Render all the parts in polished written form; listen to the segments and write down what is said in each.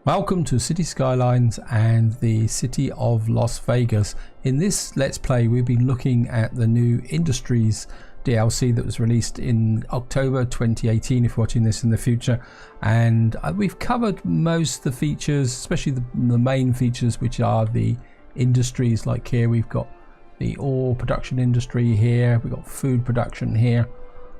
Welcome to Cities Skylines and the City of Las Vegas. In this Let's Play we've been looking at the new Industries DLC that was released in October 2018 if you're watching this in the future, and we've covered most of the features, especially the main features, which are the industries. Like here we've got the ore production industry, here we've got food production here,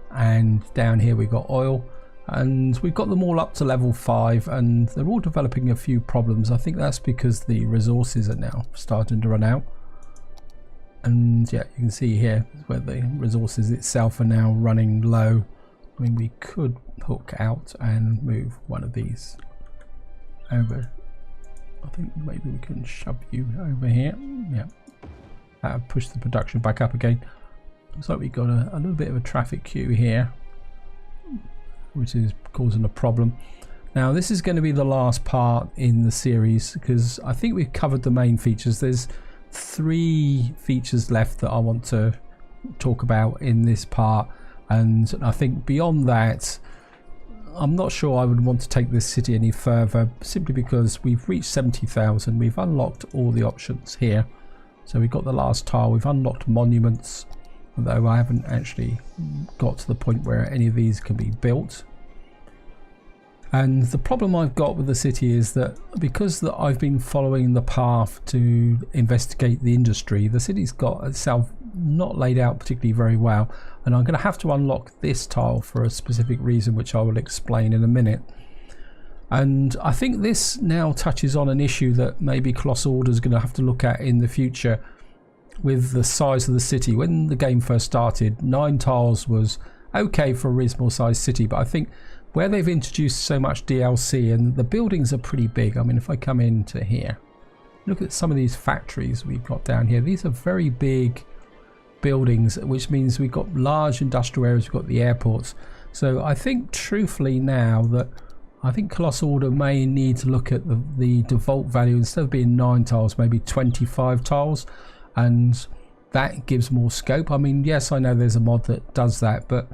and down here we've got oil. And we've got them all up to level 5 and they're all developing a few problems. I think that's because the resources are now starting to run out. And yeah, you can see here where the resources itself are now running low. I mean, we could hook out and move one of these over. I think maybe we can shove you over here. Yeah, push the production back up again. Looks like we've got a little bit of a traffic queue here, which is causing a problem. Now this is going to be the last part in the series because I think we've covered the main features. There's 3 features left that I want to talk about in this part, and I think beyond that I'm not sure I would want to take this city any further, simply because we've reached 70,000. We've unlocked all the options here, so we've got the last tile, we've unlocked monuments, although I haven't actually got to the point where any of these can be built. And the problem I've got with the city is that because I've been following the path to investigate the industry, the city's got itself not laid out particularly very well, and I'm going to have to unlock this tile for a specific reason, which I will explain in a minute. And I think this now touches on an issue that maybe Colossal Order is going to have to look at in the future. With the size of the city, when the game first started, 9 tiles was okay for a reasonable sized city, but I think where they've introduced so much DLC and the buildings are pretty big. I mean, if I come into here, look at some of these factories we've got down here. These are very big buildings, which means we've got large industrial areas, we've got the airports. So I think truthfully now that I think Colossal Order may need to look at the default value, instead of being 9 tiles, maybe 25 tiles. And that gives more scope. I mean, yes, I know there's a mod that does that, but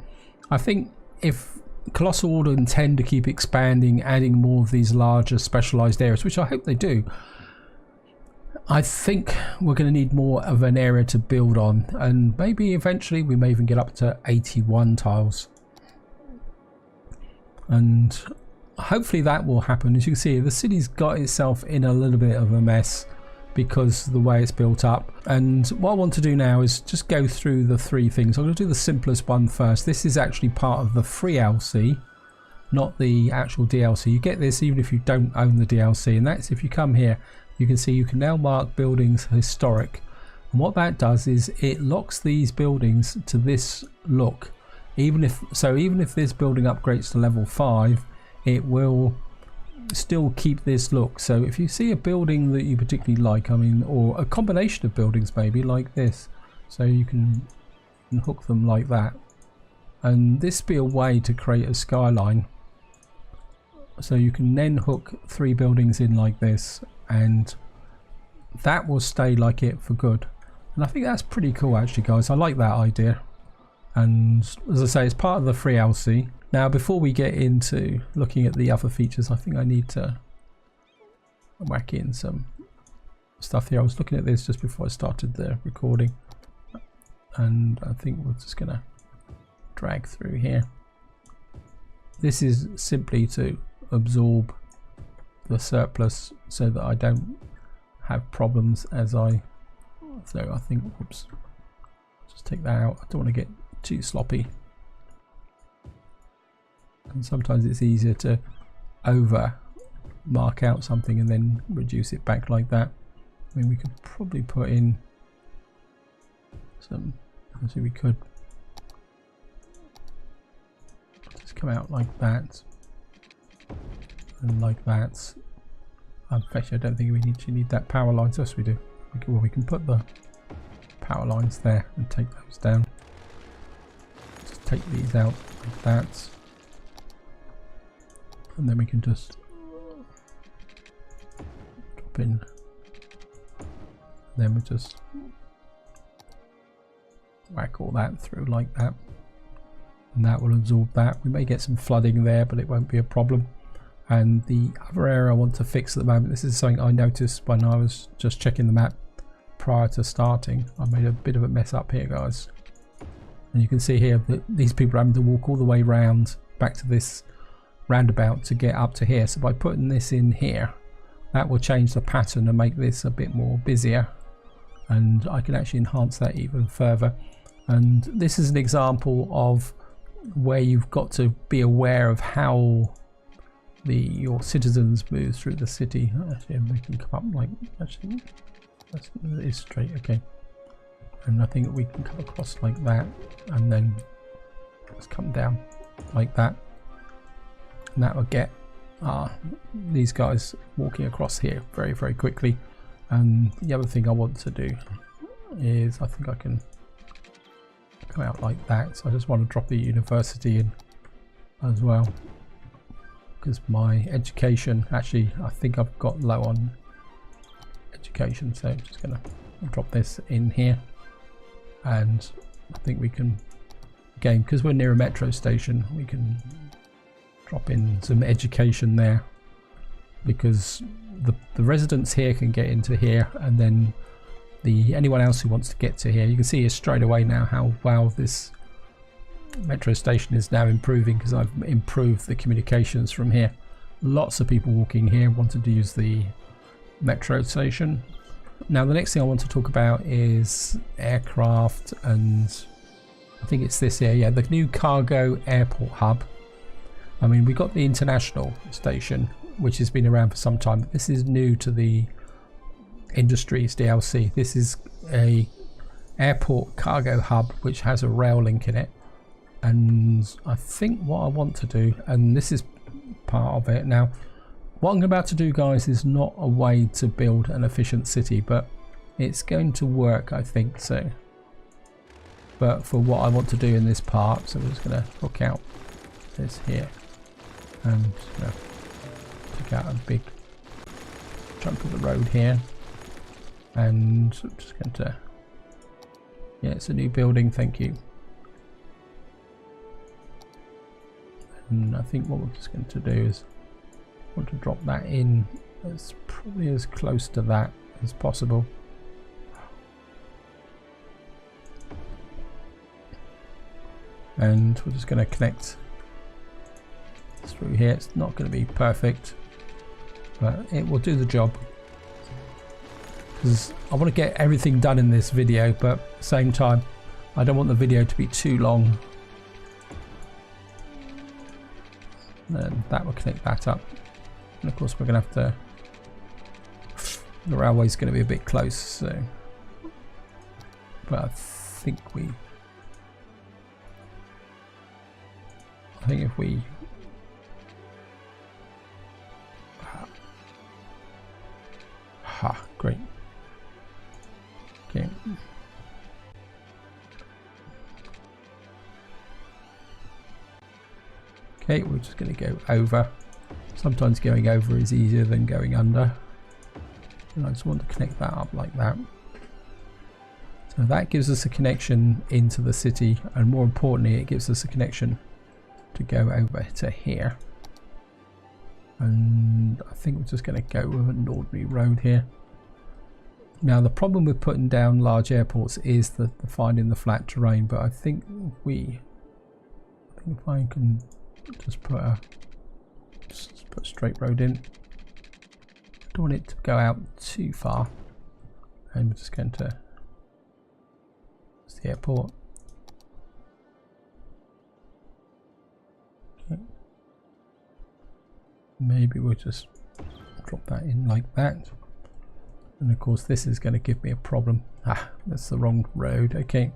I think if Colossal Order intend to keep expanding, adding more of these larger specialized areas, which I hope they do, I think we're going to need more of an area to build on, and maybe eventually we may even get up to 81 tiles, and hopefully that will happen. As you can see, the city's got itself in a little bit of a mess because of the way it's built up. And what I want to do now is just go through the 3 things. I'm going to do the simplest one first. This is actually part of the free DLC, not the actual DLC. You get this even if you don't own the DLC, and that's if you come here, you can see you can now mark buildings historic, and what that does is it locks these buildings to this look. Even if this building upgrades to level 5, it will still keep this look. So if you see a building that you particularly like, I mean, or a combination of buildings maybe like this, so you can hook them like that, and this be a way to create a skyline. So you can then hook 3 buildings in like this, and that will stay like it for good. And I think that's pretty cool actually, guys. I like that idea, and as I say, it's part of the free DLC. Now before we get into looking at the other features, I think I need to whack in some stuff here. I was looking at this just before I started the recording, and I think we're just gonna drag through here. This is simply to absorb the surplus so that I don't have problems as I think, whoops, just take that out. I don't want to get too sloppy. And sometimes it's easier to over mark out something and then reduce it back like that. I mean, we could probably put in some, actually we could just come out like that and like that. Actually, I don't think we need that power lines. Yes, we do. We can put the power lines there and take those down. Just take these out like that. And then we can just drop in. Then we just whack all that through like that, and that will absorb that. We may get some flooding there, but it won't be a problem. And the other area I want to fix at the moment, this is something I noticed when I was just checking the map prior to starting. I made a bit of a mess up here, guys. And you can see here that these people are having to walk all the way round back to this roundabout to get up to here. So by putting this in here, that will change the pattern and make this a bit more busier. And I can actually enhance that even further. And this is an example of where you've got to be aware of how your citizens move through the city. Actually, we can come up like, actually that is straight, okay. And I think we can come across like that, and then let's come down like that, and that will get these guys walking across here very, very quickly. And the other thing I want to do is, I think I can come out like that, so I just want to drop the university in as well, because my education, actually I think I've got low on education, so I'm just gonna drop this in here. And I think we can, again, because we're near a metro station, we can drop in some education there, because the residents here can get into here, and then anyone else who wants to get to here, you can see here straight away now how well this metro station is now improving, because I've improved the communications from here. Lots of people walking here wanted to use the metro station. Now the next thing I want to talk about is aircraft, and I think it's this here, yeah, the new cargo airport hub. I mean, we've got the international station, which has been around for some time, but this is new to the Industries DLC. This is a airport cargo hub which has a rail link in it. And I think what I want to do, and this is part of it now, what I'm about to do, guys, is not a way to build an efficient city, but it's going to work, I think so. But for what I want to do in this part, so we're just going to hook out this here and take out a big chunk of the road here. And I'm just going to, yeah, it's a new building, thank you. And I think what we're just going to do is want to drop that in as probably as close to that as possible. And we're just going to connect through here. It's not going to be perfect, but it will do the job, because I want to get everything done in this video, but at the same time I don't want the video to be too long. And that will connect that up, and of course we're going to have to, the railway's going to be a bit close, so, but I think if we great. Okay. Okay, we're just going to go over. Sometimes going over is easier than going under. And I just want to connect that up like that. So that gives us a connection into the city, and more importantly, it gives us a connection to go over to here. And I think we're just going to go with an ordinary road here. Now the problem with putting down large airports is the finding the flat terrain, but I think if I can just put a straight road in, don't want it to go out too far, and we're just going to, it's the airport. Okay. Maybe we'll just drop that in like that. And of course this is going to give me a problem. That's the wrong road. Okay.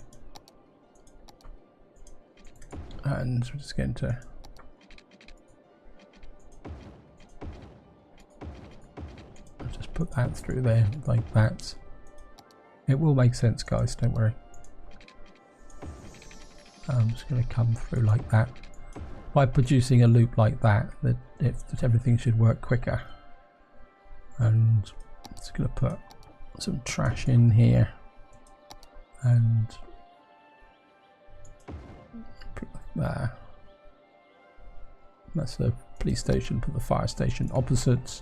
And we're just going to just put that through there like that. It will make sense, guys, don't worry. I'm just going to come through like that. By producing a loop like that, that everything should work quicker. And just going to put some trash in here and put like there. That's the police station, put the fire station opposite.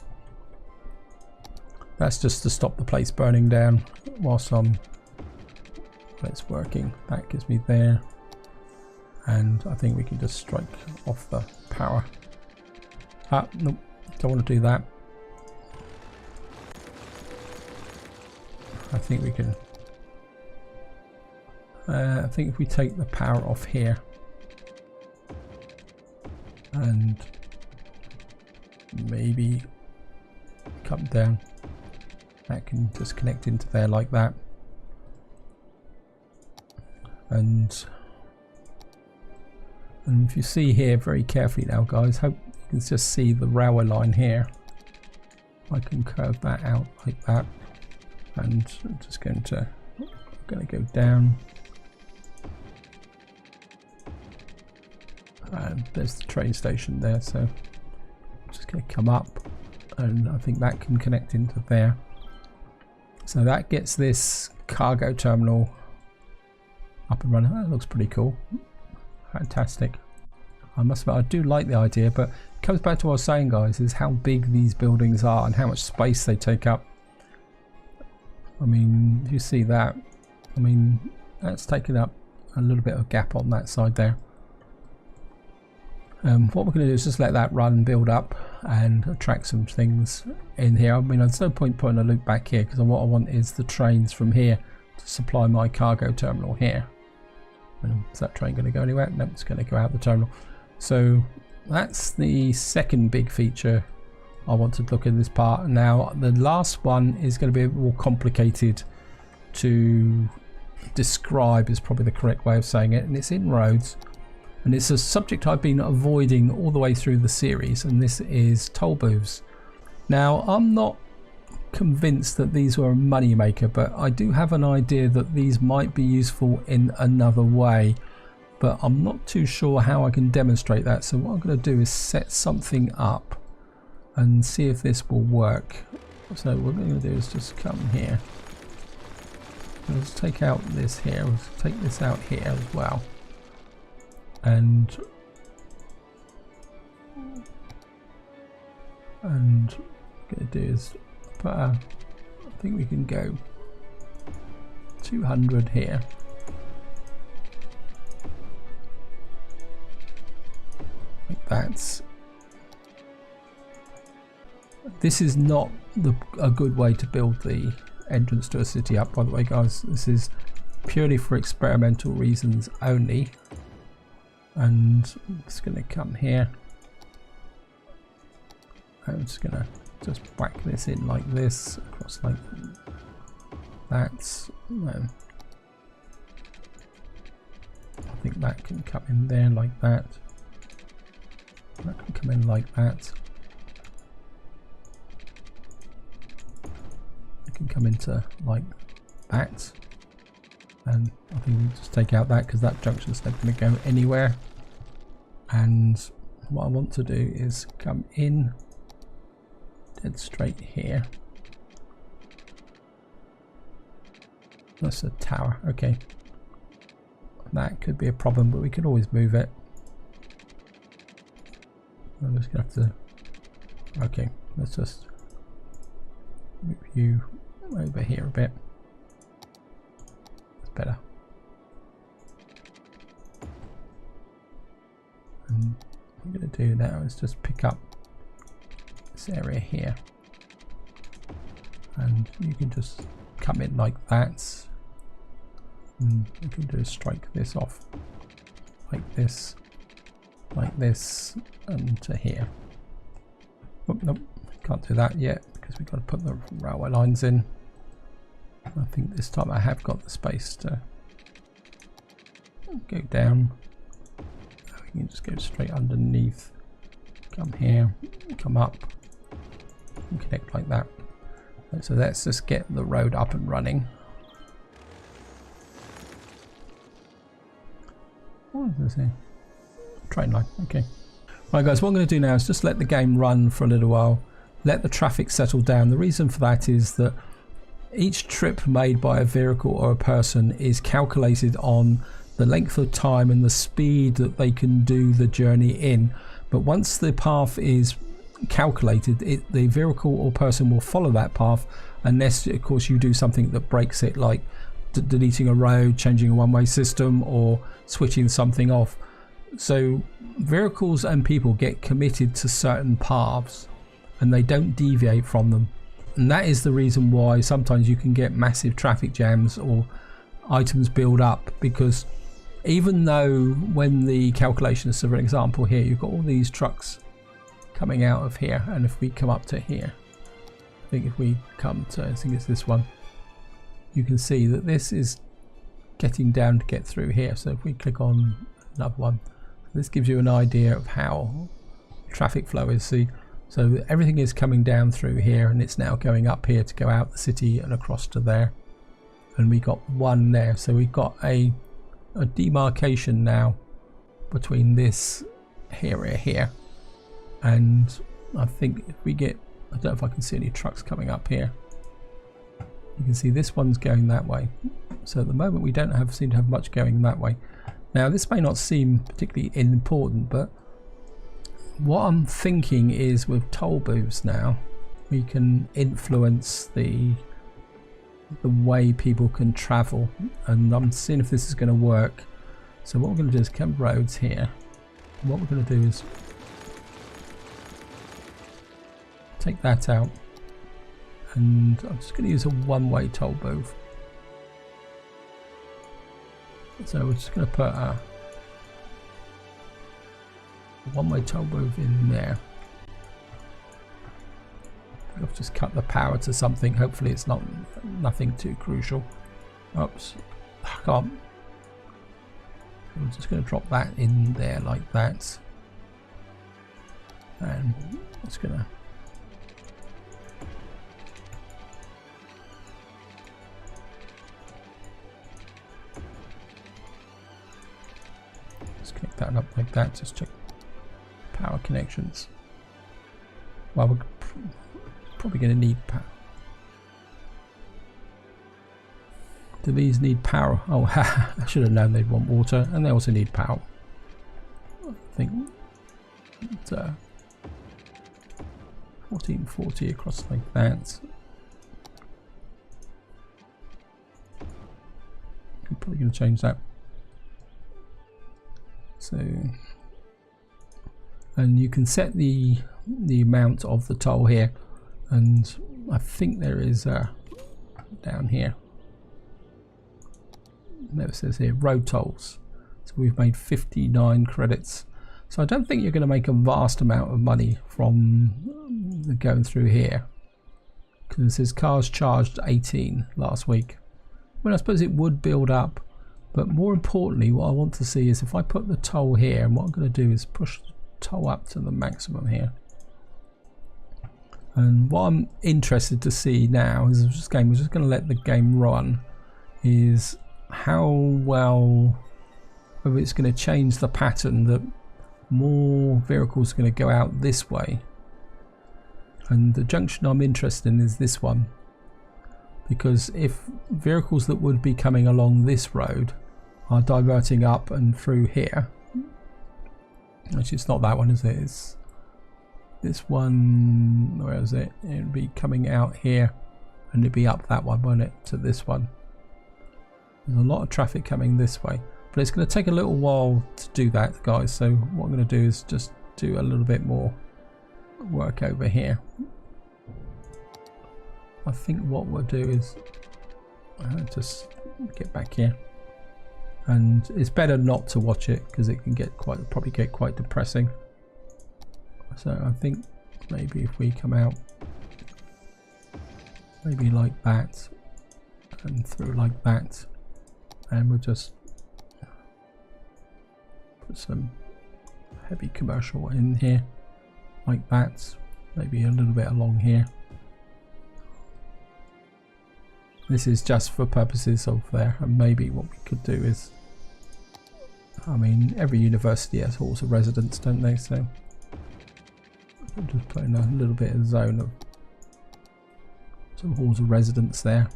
That's just to stop the place burning down whilst it's working. That gives me there. And I think we can just strike off the power. Nope, don't want to do that. I think we can. I think if we take the power off here and maybe come down, that can just connect into there like that. And if you see here very carefully now, guys, hope you can just see the railway line here. I can curve that out like that, and I'm just going to go down. And there's the train station there, so I'm just going to come up, and I think that can connect into there. So that gets this cargo terminal up and running. That looks pretty cool. Fantastic. I must admit, I do like the idea, but it comes back to what I was saying, guys, is how big these buildings are and how much space they take up. I mean, you see that. I mean, that's taking up a little bit of gap on that side there. What we're going to do is just let that run and build up and attract some things in here. I mean, there's no point putting a loop back here, because what I want is the trains from here to supply my cargo terminal here. Is that train going to go anywhere? No, it's going to go out the terminal. So that's the second big feature I want to look in this part. Now the last one is going to be a bit more complicated to describe, is probably the correct way of saying it, and it's inroads. And it's a subject I've been avoiding all the way through the series, and this is toll booths. Now, I'm not convinced that these were a money maker, but I do have an idea that these might be useful in another way, but I'm not too sure how I can demonstrate that. So what I'm going to do is set something up and see if this will work. So what we're going to do is just come here. Let's take out this here. Let's take this out here as well. And what I'm going to do is put I think we can go 200 here. Like that. This is not a good way to build the entrance to a city up, by the way, guys. This is purely for experimental reasons only. And I'm just going to come here. I'm just going to whack this in like this, across like that. And I think that can come in there like that. That can come in like that. It can come into like that. And I think we'll just take out that, because that junction's not going to go anywhere. And what I want to do is come in dead straight here. That's a tower. Okay, that could be a problem, but we could always move it. I'm just gonna have to. Okay, let's just move you over here a bit. That's better. And what I'm going to do now is just pick up this area here, and you can just come in like that, and you can do is strike this off like this, and to here. Oh, nope, can't do that yet because we've got to put the railway lines in. I think this time I have got the space to go down. You can just go straight underneath, come here, come up, and connect like that. So let's just get the road up and running. What is this here? Train line, okay. Right guys, what I'm going to do now is just let the game run for a little while, let the traffic settle down. The reason for that is that each trip made by a vehicle or a person is calculated on the length of time and the speed that they can do the journey in. But once the path is calculated, the vehicle or person will follow that path, unless of course you do something that breaks it, like deleting a road, changing a one-way system, or switching something off. So vehicles and people get committed to certain paths and they don't deviate from them, and that is the reason why sometimes you can get massive traffic jams or items build up, because even though when the calculations, so for example here you've got all these trucks coming out of here, and if we come up to here, I think if we come to, I think it's this one, you can see that this is getting down to get through here. So if we click on another one, this gives you an idea of how traffic flow is. See, so everything is coming down through here, and it's now going up here to go out the city and across to there, and we got one there. So we've got a demarcation now between this area here, and I think if we get, I don't know if I can see any trucks coming up here. You can see this one's going that way. So at the moment we don't seem to have much going that way. Now this may not seem particularly important, but what I'm thinking is with toll booths now, we can influence the way people can travel, and I'm seeing if this is going to work. So what we're going to do is come roads here. What we're going to do is take that out, and I'm just going to use a one-way toll booth. So we're just going to put a one-way toll booth in there. I've just cut the power to something. Hopefully it's nothing too crucial. Oops, I can't. I'm just going to drop that in there like that, and it's going to connect that up like that. Just check power connections. Well, we're probably going to need power. Do these need power? Oh, I should have known they'd want water, and they also need power. I think it's 1440 across like that. I'm probably going to change that. So, and you can set the amount of the toll here, and I think there is down here. No, it says here road tolls. So we've made 59 credits. So I don't think you're going to make a vast amount of money from going through here, because it says cars charged 18 last week. Well, I suppose it would build up. But more importantly, what I want to see is if I put the toll here, and what I'm going to do is push the toll up to the maximum here. And what I'm interested to see now is we're just going to let the game run, is how well, whether it's going to change the pattern that more vehicles are going to go out this way. And the junction I'm interested in is this one, because if vehicles that would be coming along this road are diverting up and through here, actually it's not that one, is it? It's this one. Where is it? It'd be coming out here, and it'd be up that one, won't it, to this one. There's a lot of traffic coming this way, but it's going to take a little while to do that, guys. So what I'm going to do is just do a little bit more work over here. I think what we'll do is just get back here, and it's better not to watch it because it can get probably get quite depressing. So I think maybe if we come out maybe like that and through like that, and we'll just put some heavy commercial in here like that, maybe a little bit along here. This is just for purposes of there, and maybe what we could do is, I mean, every university has halls of residence, don't they? So I'm just putting a little bit of zone of some halls of residence there,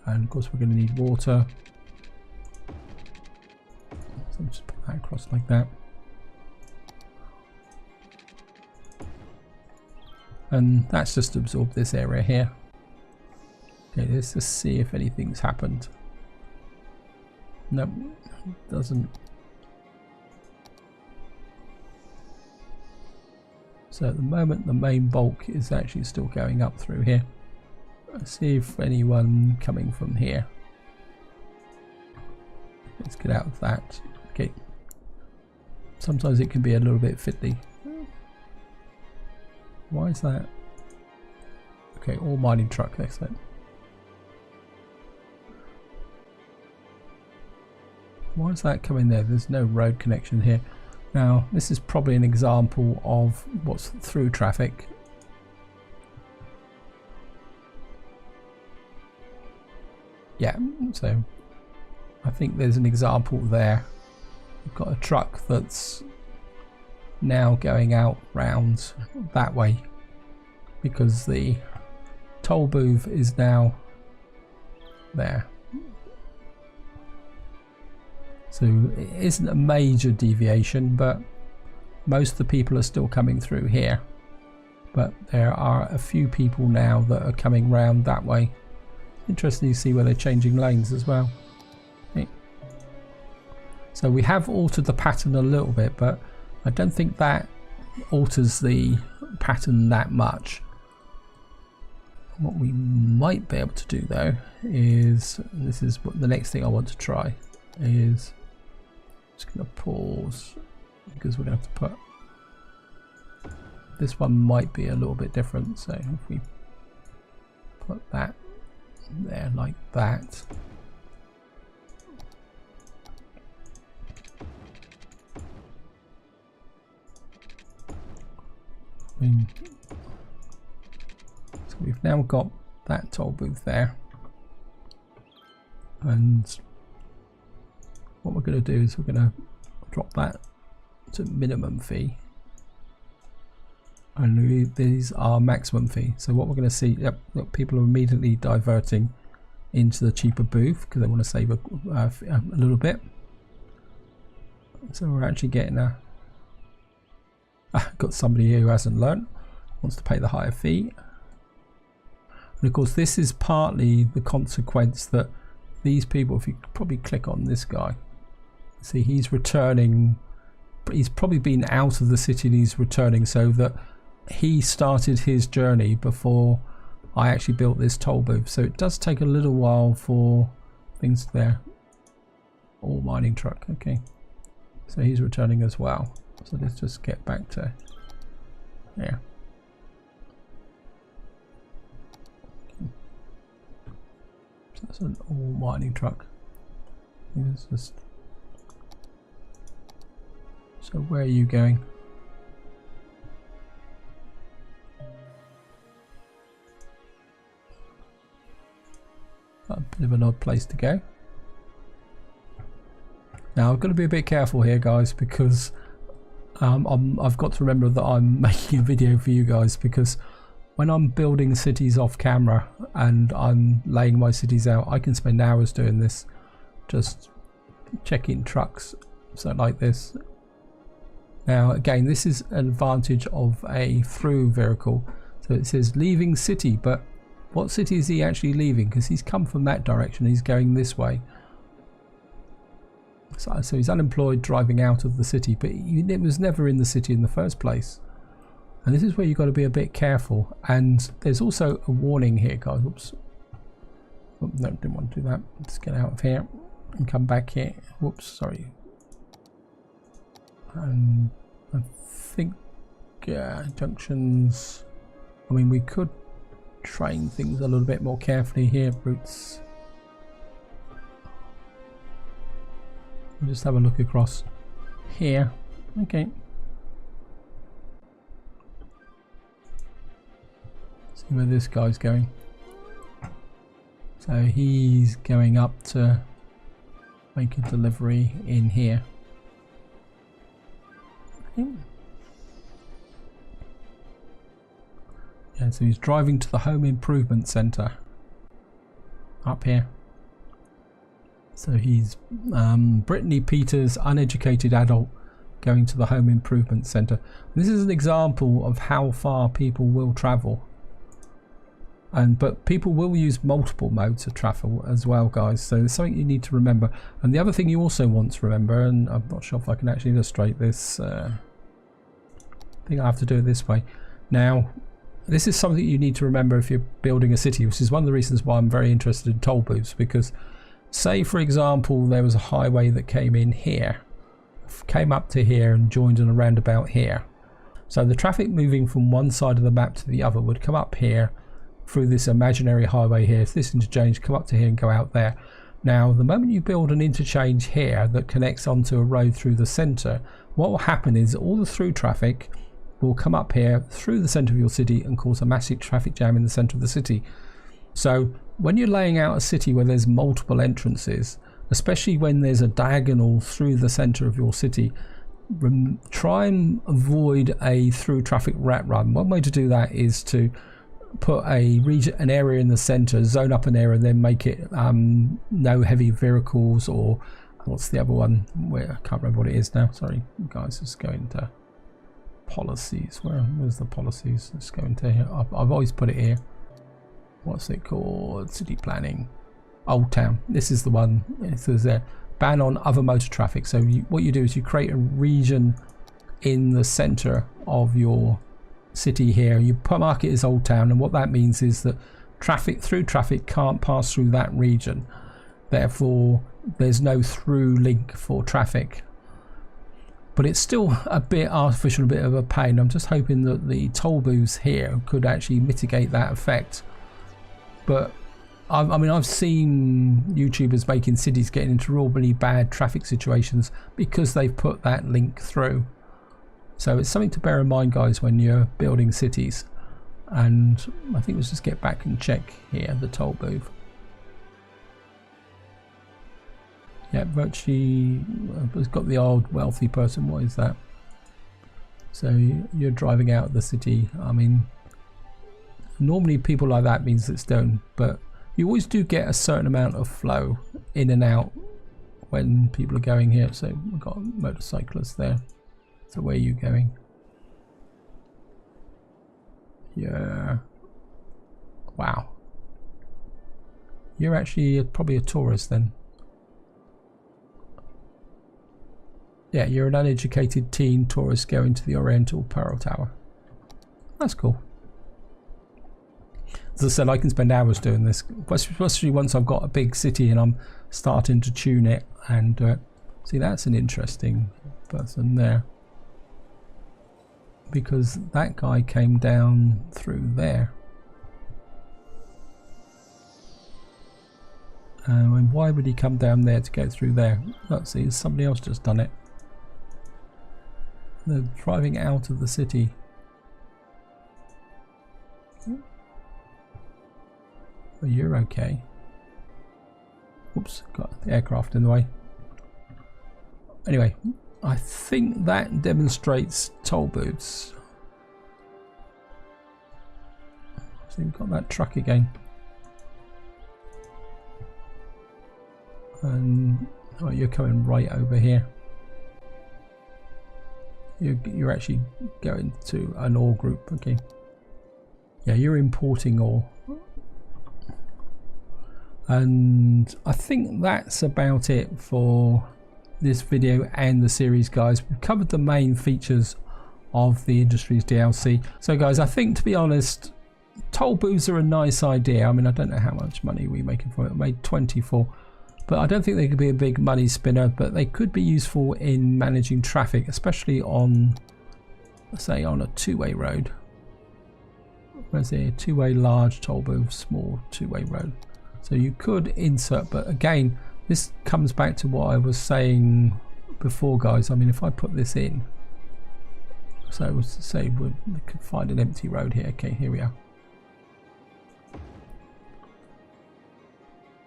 and of course we're going to need water. So just put that across like that. and that's just absorbed this area here. Okay, let's just see if anything's happened. Nope, doesn't. So at the moment the main bulk is actually still going up through here. Let's see if anyone coming from here. Let's get out of that. Okay. Sometimes it can be a little bit fiddly. Why is that? Okay, all mining truck, excellent. Why is that coming there? There's no road connection here. Now, this is probably an example of what's through traffic. Yeah, so I think there's an example there. We've got a truck that's now going out round that way because the toll booth is now there. So it isn't a major deviation, but most of the people are still coming through here. But there are a few people now that are coming round that way. Interesting to see where they're changing lanes as well. Okay. So we have altered the pattern a little bit, but I don't think that alters the pattern that much. What we might be able to do though is, this is what the next thing I want to try is, just going to pause because we're going to have to put, this one might be a little bit different, so if we put that there like that. So we've now got that toll booth there, and what we're going to do is we're going to drop that to minimum fee, and these are maximum fee. So what we're going to see, yep, look, people are immediately diverting into the cheaper booth because they want to save a little bit. So we're actually getting a got somebody here who hasn't learnt, wants to pay the higher fee. And of course this is partly the consequence that these people, if you probably click on this guy, see he's returning, he's probably been out of the city and he's returning, so that he started his journey before I actually built this toll booth. So it does take a little while for things there. All mining truck, okay. So he's returning as well. So let's just get back to here. So that's an all mining truck. It's just, so where are you going? A bit of an odd place to go. Now I've got to be a bit careful here, guys, because I've got to remember that I'm making a video for you guys, because when I'm building cities off camera and I'm laying my cities out, I can spend hours doing this, just checking trucks, so like this. Now again, this is an advantage of a through vehicle. So it says leaving city, but what city is he actually leaving? Because he's come from that direction, he's going this way. So he's unemployed, driving out of the city, but it was never in the city in the first place. And this is where you've got to be a bit careful. And there's also a warning here, guys. Whoops. Oh, no, didn't want to do that. Let's get out of here and come back here. Whoops, sorry. And I think junctions, I mean, we could train things a little bit more carefully here. Routes. We'll just have a look across here. Okay. See where this guy's going. So he's going up to make a delivery in here. Okay. Yeah, so he's driving to the Home Improvement Centre up here. So he's Brittany Peters, uneducated adult, going to the home improvement centre. This is an example of how far people will travel. But people will use multiple modes of travel as well, guys, so it's something you need to remember. And the other thing you also want to remember, and I'm not sure if I can actually illustrate this, I think I have to do it this way. Now, this is something you need to remember if you're building a city, which is one of the reasons why I'm very interested in toll booths, because say for example there was a highway that came in here, came up to here and joined in a roundabout here. So the traffic moving from one side of the map to the other would come up here through this imaginary highway here. So this interchange, come up to here and go out there. Now the moment you build an interchange here that connects onto a road through the centre, what will happen is all the through traffic will come up here through the centre of your city and cause a massive traffic jam in the centre of the city. So when you're laying out a city where there's multiple entrances, especially when there's a diagonal through the centre of your city, try and avoid a through traffic rat run. One way to do that is to put a region, an area in the center, zone up an area, and then make it no heavy vehicles, or what's the other one? Where I can't remember what it is now. Sorry, guys. Let's go into policies. Where's the policies? Let's go into here. I've always put it here. What's it called? City planning. Old Town. This is the one. It says there, ban on other motor traffic. So what you do is you create a region in the center of your city here. You mark it as Old Town, and what that means is that through traffic can't pass through that region, therefore there's no through link for traffic. But it's still a bit artificial, a bit of a pain. I'm just hoping that the toll booths here could actually mitigate that effect. But I mean, I've seen YouTubers making cities getting into really bad traffic situations because they've put that link through. So it's something to bear in mind, guys, when you're building cities. And I think let's just get back and check here the toll booth. Yeah, virtually it's got the old wealthy person. What is that? So you're driving out of the city. I mean, normally people like that means it's done, but you always do get a certain amount of flow in and out when people are going here. So we've got motorcyclists there. So where are you going? Yeah. Wow. You're actually probably a tourist then. Yeah, you're an uneducated teen tourist going to the Oriental Pearl Tower. That's cool. As I said, I can spend hours doing this, especially once I've got a big city and I'm starting to tune it. And see, that's an interesting person there, because that guy came down through there. And why would he come down there to go through there? Let's see, somebody else just done it. They're driving out of the city. Well, you're okay. Oops, got the aircraft in the way. Anyway, I think that demonstrates toll booths. So we've got that truck again. And oh, you're coming right over here. You're actually going to an ore group, okay. Yeah, you're importing ore. And I think that's about it for this video and the series, guys. We've covered the main features of the Industries DLC. So guys, I think, to be honest, toll booths are a nice idea. I mean, I don't know how much money we're making from it. I made 24, but I don't think they could be a big money spinner, but they could be useful in managing traffic, especially on, say, on a two-way road. Where's there? Two-way large toll booth, small two-way road. So you could insert, but again, this comes back to what I was saying before, guys. I mean, if I put this in, so say we could find an empty road here. Okay, here we are.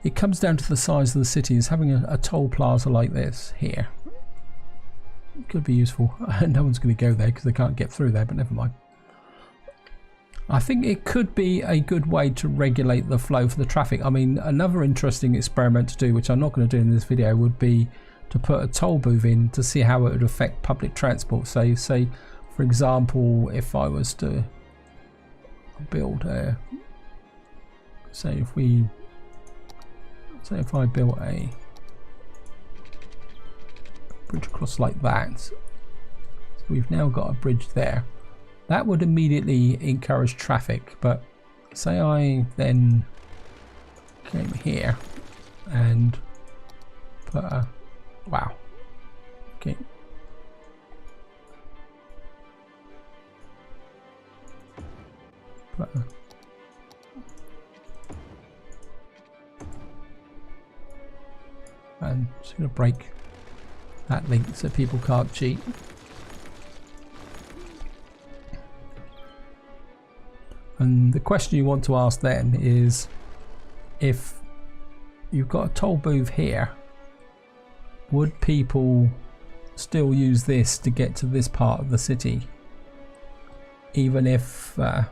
It comes down to the size of the city. Is having a toll plaza like this here could be useful. No one's going to go there because they can't get through there, but never mind. I think it could be a good way to regulate the flow for the traffic. I mean, another interesting experiment to do, which I'm not going to do in this video, would be to put a toll booth in to see how it would affect public transport. So say for example, if I was to build a, say if I built a bridge across like that, so we've now got a bridge there, that would immediately encourage traffic. But say I then came here and put a, wow, okay, put a, and just going to break that link so people can't cheat. And the question you want to ask then is, if you've got a toll booth here, would people still use this to get to this part of the city, even if there?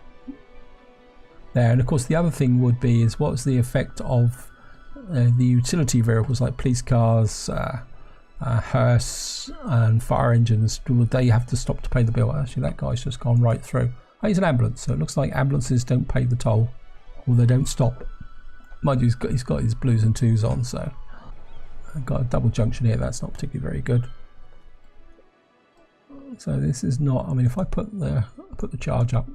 And of course the other thing would be is, what's the effect of the utility vehicles like police cars, hearse and fire engines? Will they have to stop to pay the bill? Actually, that guy's just gone right through. Oh, he's an ambulance, so it looks like ambulances don't pay the toll, or they don't stop. Mind you, he's got his blues and twos on, so I've got a double junction here. That's not particularly very good. So this is not, I mean, if I put the charge up,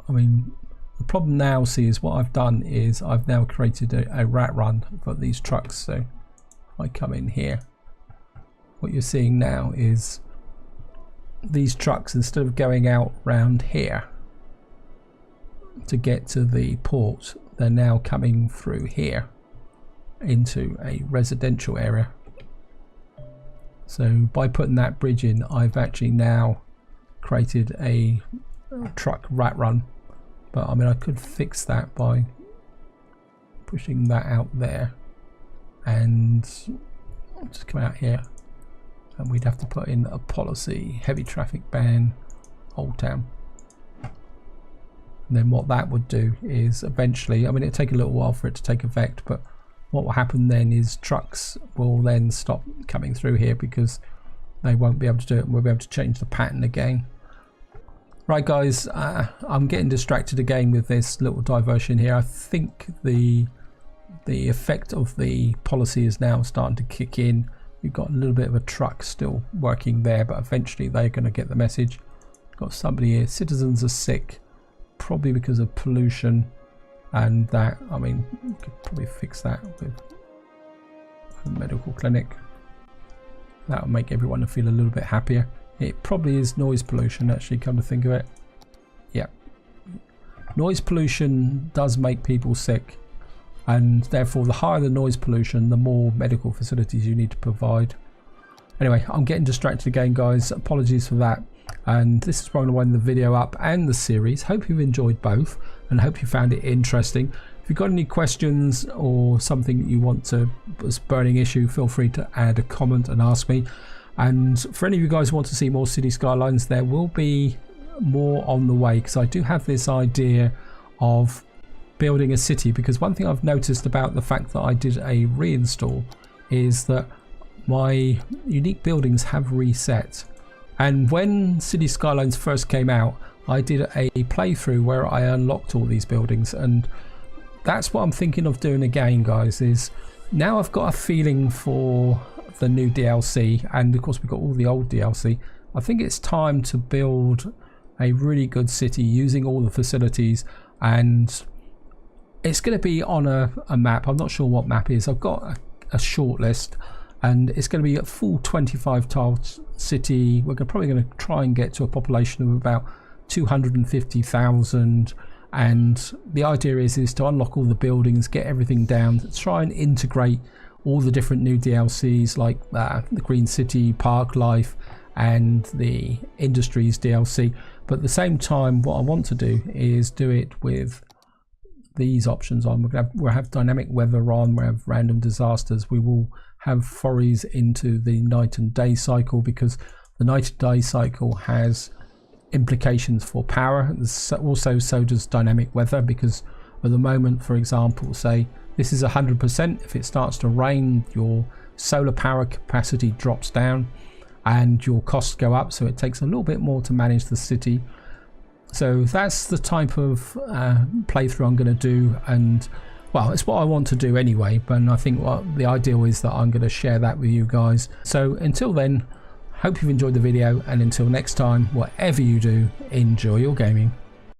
I mean, the problem now, see, is what I've done is I've now created a rat run for these trucks. So if I come in here, what you're seeing now is these trucks, instead of going out round here to get to the port, they're now coming through here into a residential area. So by putting that bridge in, I've actually now created a truck rat run. But I mean, I could fix that by pushing that out there, and just come out here, and we'd have to put in a policy, heavy traffic ban, Old Town. And then what that would do is eventually, I mean, it'll take a little while for it to take effect, but what will happen then is trucks will then stop coming through here because they won't be able to do it, and we'll be able to change the pattern again. Right guys, I'm getting distracted again with this little diversion here. I think the effect of the policy is now starting to kick in. We've got a little bit of a truck still working there, but eventually they're going to get the message. Got somebody here, citizens are sick, probably because of pollution, and that, I mean, you could probably fix that with a medical clinic. That will make everyone feel a little bit happier. It probably is noise pollution, actually, come to think of it. Yeah. Noise pollution does make people sick, and therefore the higher the noise pollution, the more medical facilities you need to provide. Anyway, I'm getting distracted again, guys. Apologies for that. And this is where I'm going to wind the video up and the series. Hope you've enjoyed both, and hope you found it interesting. If you've got any questions or something you want to, as a burning issue, feel free to add a comment and ask me. And for any of you guys who want to see more City Skylines, there will be more on the way, because I do have this idea of building a city. Because one thing I've noticed about the fact that I did a reinstall is that my unique buildings have reset. And when City Skylines first came out, I did a playthrough where I unlocked all these buildings, and that's what I'm thinking of doing again, guys. Is now I've got a feeling for the new DLC, and of course we've got all the old DLC. I think it's time to build a really good city using all the facilities, and it's going to be on a map. I'm not sure what map is. I've got a short list, and it's going to be a full 25 tile city. We're probably going to try and get to a population of about 250,000, and the idea is to unlock all the buildings, get everything down, to try and integrate all the different new DLCs like the Green City, Park Life and the Industries DLC. But at the same time, what I want to do is do it with these options on. We'll have dynamic weather on, we'll have random disasters, we will have forays into the night and day cycle, because the night and day cycle has implications for power. Also, so does dynamic weather, because At the moment, for example, say this is 100%. If it starts to rain, your solar power capacity drops down and your costs go up, so it takes a little bit more to manage the city. So that's the type of playthrough I'm going to do, and well, it's what I want to do anyway, but I think what the ideal is that I'm going to share that with you guys. So until then, hope you've enjoyed the video, and until next time, whatever you do, enjoy your gaming.